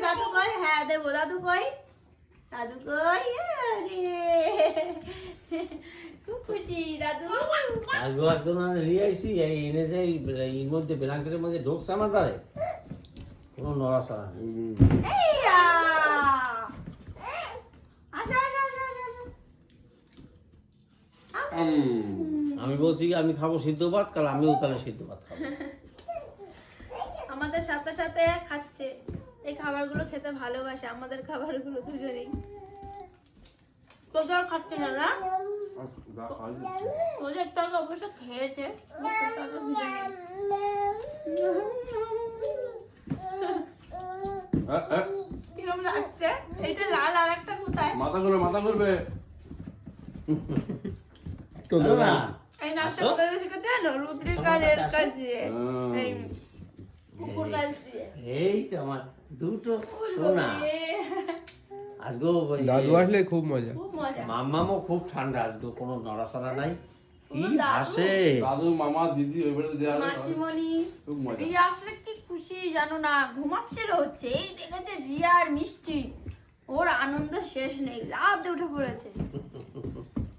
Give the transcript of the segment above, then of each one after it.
দাদু কই? হ্যাঁ দেবো। দাদু কই? দাদু কই? খুব খুশি দাদু। আজকে একজন নিয়ে আইসি এনে যে এর মধ্যে ব্ল্যাঙ্কেটের মধ্যে ঢোকছে আমার দ্বারে কোনো নড়াচড়া নেই। এইয়া! আসো, আসো, আসো, আসো, আসো। আমি বলছি আমি খাবো সিদ্ধ ভাত, কাল আমিও তাহলে সিদ্ধ ভাত খাবো। আমাদের সাথে সাথে খাচ্ছে। এই খাবারগুলো খেতে ভালোবাসে, আমাদের খাবারগুলো দুজনেই। কোথাও খাচ্ছে না না? ওদের একটু আগে অবশ্য খেয়েছে। পেটটা তো ভিজে নেই। কিরম লাগছে? এইটা লাল আর একটা কোথায়? মাথা করবে না, এই নাচটা আসো। কোথায় শিখেছে জানো? রুদ্রিক আর এর কাছ দিয়ে। এই কুকুর কাছ দিয়ে। এই তো আমার দুটো সোনা। আজকেও ওই দাদু আসলে খুব মজা। খুব মজা। মাম্মামও খুব ঠান্ডা, আজকেও কোনো নড়াচড়া নাই। কি আমার দাদু। হাসে! দাদু মামা দিদি ওই বাড়িতে দেওয়া মাসিমণি খুব মজা। রিয়া আসলে কি খুশি জানো না, ঘুমাচ্ছিল হচ্ছে, এই দেখেছে রিয়া আর মিষ্টি, ওর আনন্দ শেষ নেই, লাফ দিয়ে উঠে পড়েছে।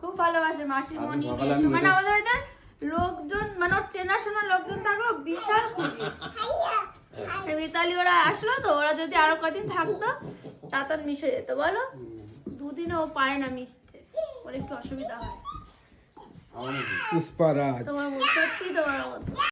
খুব ভালোবাসে মাসিমণি। আজকে সকালে আমি মানে আমাদের বাড়িতে লোকজন, মানে ওর চেনাশোনা লোকজন থাকলো, বিশাল খুশি। মিতালি ওরা আসলো তো, ওরা যদি আরো কদিন থাকতো তাড়াতাড়ি মিশে যেত। বলো, দুদিনে ও পারে না মিশতে, ওর একটু অসুবিধা হয়। আমার পুষ্পারাজ। তোমার মতো, সত্যি তোমার মতো।